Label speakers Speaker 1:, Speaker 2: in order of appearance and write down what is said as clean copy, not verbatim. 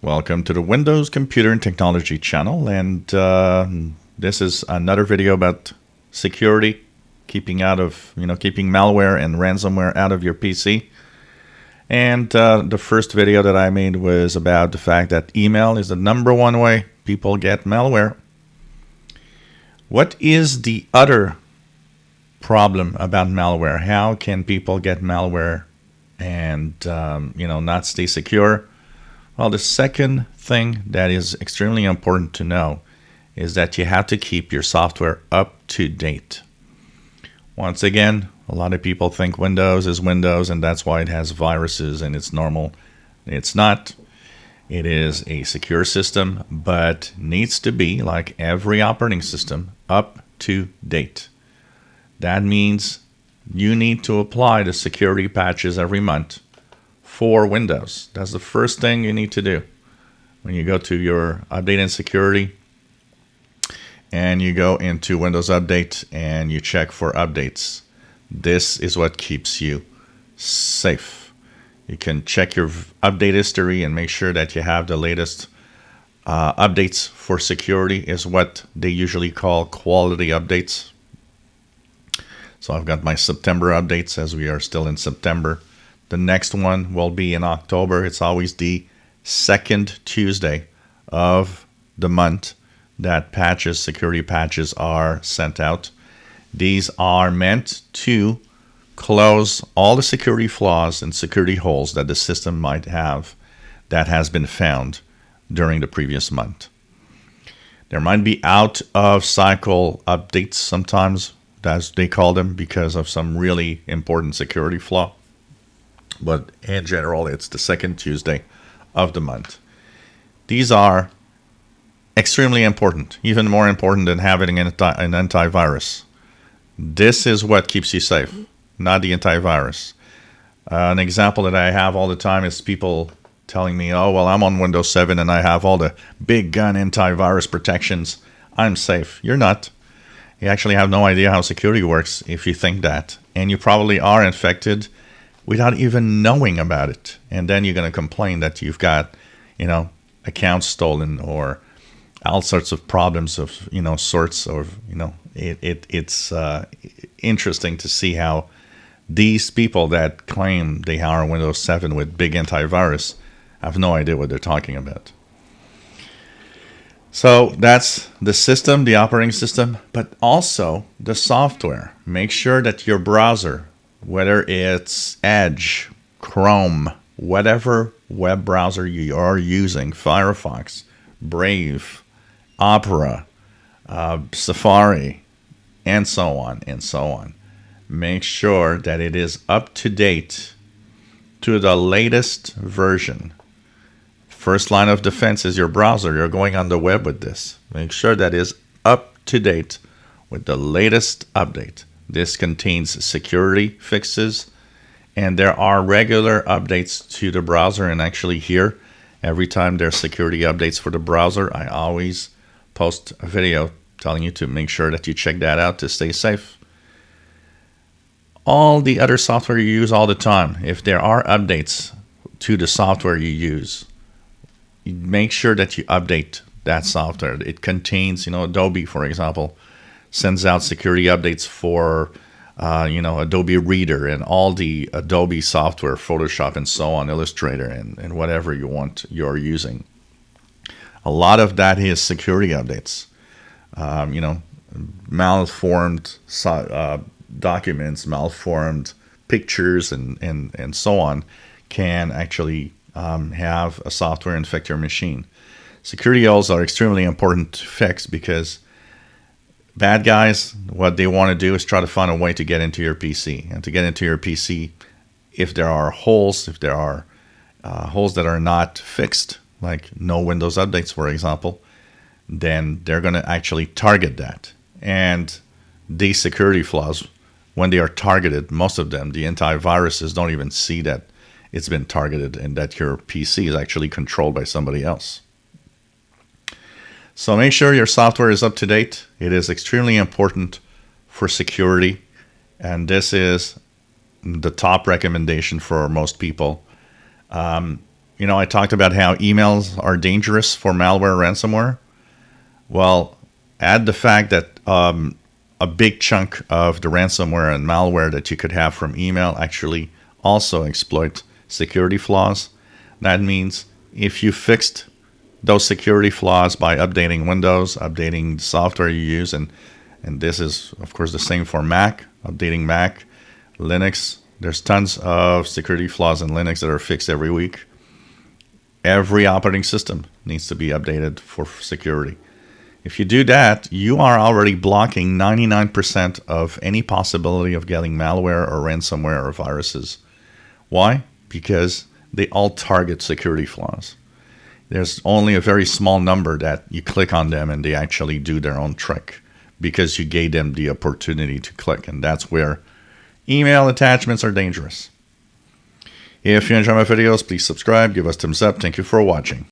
Speaker 1: Welcome to the Windows Computer and Technology channel, and this is another video about security, keeping malware and ransomware out of your PC. And the first video that I made was about the fact that email is the #1 way people get malware. What is the other problem about malware? How can people get malware and not stay secure? Well, the second thing that is extremely important to know is that you have to keep your software up to date. Once again, a lot of people think Windows is Windows and that's why it has viruses and it's normal. It's not. It is a secure system, but needs to be, like every operating system, up to date. That means you need to apply the security patches every month for Windows. That's the first thing you need to do. When you go to your update and security and you go into Windows Update and you check for updates, this is what keeps you safe. You can check your update history and make sure that you have the latest updates for security, is what they usually call quality updates. So I've got my September updates, as we are still in September. The next one will be in October. It's always the second Tuesday of the month that security patches are sent out. These are meant to close all the security flaws and security holes that the system might have that has been found during the previous month. There might be out of cycle updates sometimes, as they call them, because of some really important security flaw. But in general, it's the second Tuesday of the month. These are extremely important, even more important than having an antivirus. This is what keeps you safe, not the antivirus. An example that I have all the time is people telling me, oh, well, I'm on Windows 7 and I have all the big gun antivirus protections. I'm safe. You're not. You actually have no idea how security works if you think that. And you probably are infected without even knowing about it. And then you're going to complain that you've got, accounts stolen or all sorts of problems of, it's interesting to see how these people that claim they are Windows 7 with big antivirus have no idea what they're talking about. So that's the system, the operating system, but also the software. Make sure that your browser, whether it's Edge, Chrome, whatever web browser you are using, Firefox, Brave, Opera, Safari, and so on, make sure that it is up to date to the latest version. First line of defense is your browser. You're going on the web with this. Make sure that is up to date with the latest update. This contains security fixes, and there are regular updates to the browser. And actually here, every time there's security updates for the browser, I always post a video telling you to make sure that you check that out to stay safe. All the other software you use all the time, if there are updates to the software you use, make sure that you update that software. It contains, Adobe, for example, sends out security updates for, Adobe Reader and all the Adobe software, Photoshop and so on, Illustrator and whatever you're using. A lot of that is security updates. Malformed documents, malformed pictures and so on can actually have a software infect your machine. Security holes are extremely important to fix because bad guys, what they want to do is try to find a way to get into your PC. And to get into your PC, if there are holes that are not fixed, like no Windows updates, for example, then they're going to actually target that. And these security flaws, when they are targeted, most of them, the antiviruses don't even see that it's been targeted and that your PC is actually controlled by somebody else. So make sure your software is up to date. It is extremely important for security, and this is the top recommendation for most people. I talked about how emails are dangerous for malware ransomware. Well, add the fact that a big chunk of the ransomware and malware that you could have from email actually also exploit security flaws. That means if you fixed those security flaws by updating Windows, updating the software you use, and this is, of course, the same for Mac, updating Mac, Linux. There's tons of security flaws in Linux that are fixed every week. Every operating system needs to be updated for security. If you do that, you are already blocking 99% of any possibility of getting malware or ransomware or viruses. Why? Because they all target security flaws. There's only a very small number that you click on them and they actually do their own trick because you gave them the opportunity to click. And that's where email attachments are dangerous. If you enjoy my videos, please subscribe, give us thumbs up. Thank you for watching.